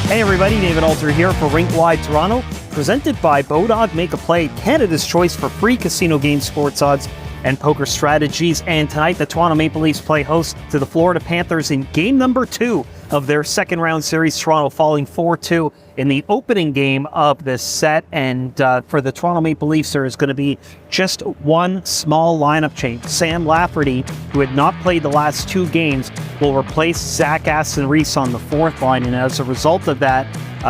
Hey everybody, David Alter here for Rink-Wide Toronto, presented by Bodog. Make a Play, Canada's choice for free casino game sports odds and poker strategies. And tonight, the Toronto Maple Leafs play host to the Florida Panthers in game number 2 of their second round series. Toronto falling 4-2 in the opening game of this set. And for the Toronto Maple Leafs, there is going to be just one small lineup change. Sam Lafferty, who had not played the last 2 games, will replace Zach Aston-Reese on the fourth line. And as a result of that,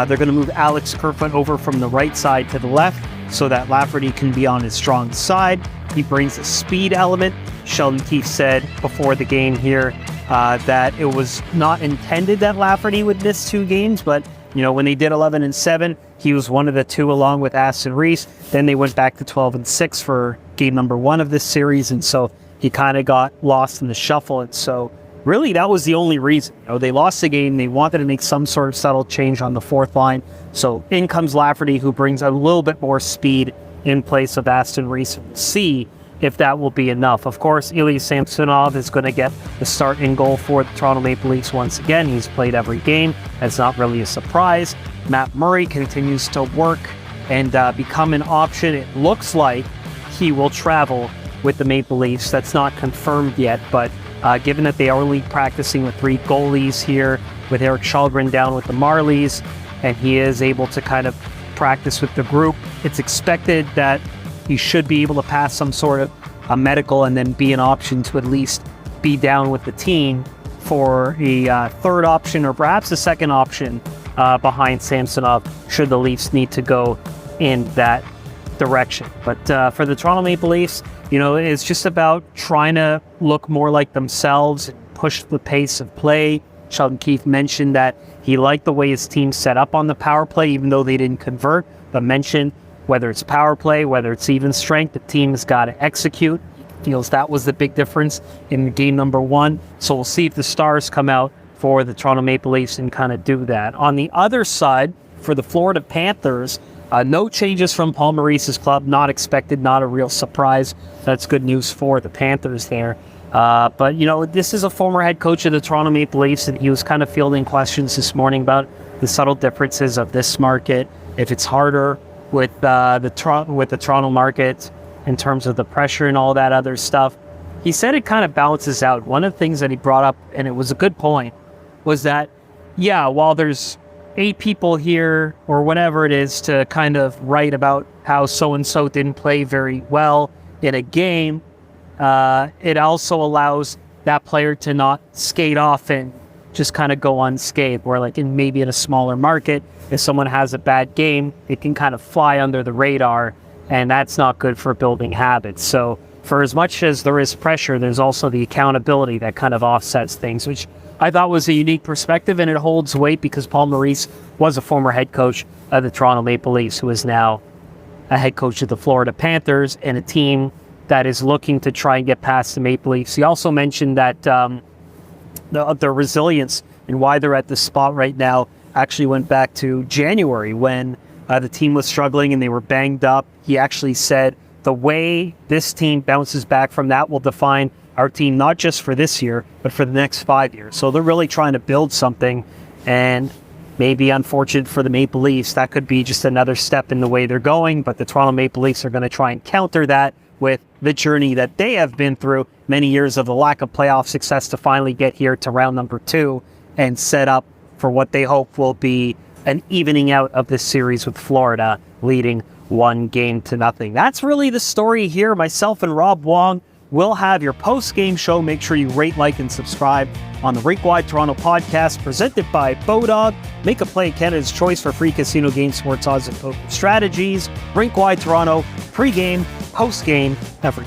they're going to move Alex Kerfoot over from the right side to the left so that Lafferty can be on his strong side. He brings a speed element. Sheldon Keefe said before the game here that it was not intended that Lafferty would miss 2 games, but when they did 11-7, he was one of the 2 along with Aston-Reese. Then they went back to 12-6 for game number 1 of this series, and so he kind of got lost in the shuffle. And so really that was the only reason. They lost the game. They wanted to make some sort of subtle change on the fourth line. So in comes Lafferty, who brings a little bit more speed in place of Aston-Reese. We'll see if that will be enough. Of course, Ilya Samsonov is going to get the start in goal for the Toronto Maple Leafs once again. He's played every game. That's not really a surprise. Matt Murray continues to work and become an option. It looks like he will travel with the Maple Leafs. That's not confirmed yet, but given that they are only practicing with 3 goalies here, with Eric Källgren down with the Marlies, and he is able to kind of practice with the group, it's expected that he should be able to pass some sort of a medical and then be an option to at least be down with the team for a third option or perhaps a second option behind Samsonov should the Leafs need to go in that direction. But for the Toronto Maple Leafs, it's just about trying to look more like themselves and push the pace of play. Sheldon Keefe mentioned that he liked the way his team set up on the power play, even though they didn't convert, but mentioned whether it's power play, whether it's even strength, the team has got to execute. He feels that was the big difference in game number 1. So we'll see if the stars come out for the Toronto Maple Leafs and kind of do that. On the other side, for the Florida Panthers, no changes from Paul Maurice's club, not expected, not a real surprise. That's good news for the Panthers there. But this is a former head coach of the Toronto Maple Leafs, and he was kind of fielding questions this morning about the subtle differences of this market, if it's harder with the Toronto market in terms of the pressure and all that other stuff. He said it kind of balances out. One of the things that he brought up, and it was a good point, was that, while there's 8 people here or whatever it is to kind of write about how so-and-so didn't play very well in a game, it also allows that player to not skate off and just kind of go unscathed, where maybe in a smaller market, if someone has a bad game, it can kind of fly under the radar, and that's not good for building habits. So for as much as there is pressure, there's also the accountability that kind of offsets things, which I thought was a unique perspective, and it holds weight because Paul Maurice was a former head coach of the Toronto Maple Leafs, who is now a head coach of the Florida Panthers and a team that is looking to try and get past the Maple Leafs. He also mentioned that their resilience and why they're at this spot right now actually went back to January when the team was struggling and they were banged up. He actually said the way this team bounces back from that will define our team not just for this year, but for the next 5 years. So they're really trying to build something, and maybe unfortunate for the Maple Leafs, that could be just another step in the way they're going, but the Toronto Maple Leafs are going to try and counter that with the journey that they have been through, many years of the lack of playoff success to finally get here to round number 2 and set up for what they hope will be an evening out of this series with Florida leading 1-0. That's really the story here. Myself and Rob Wong will have your post-game show. Make sure you rate, like, and subscribe on the Rink-Wide Toronto podcast presented by Bodog. Make a Play, Canada's choice for free casino game sports odds and poker strategies. Rink-Wide Toronto, pre-game, post-game, every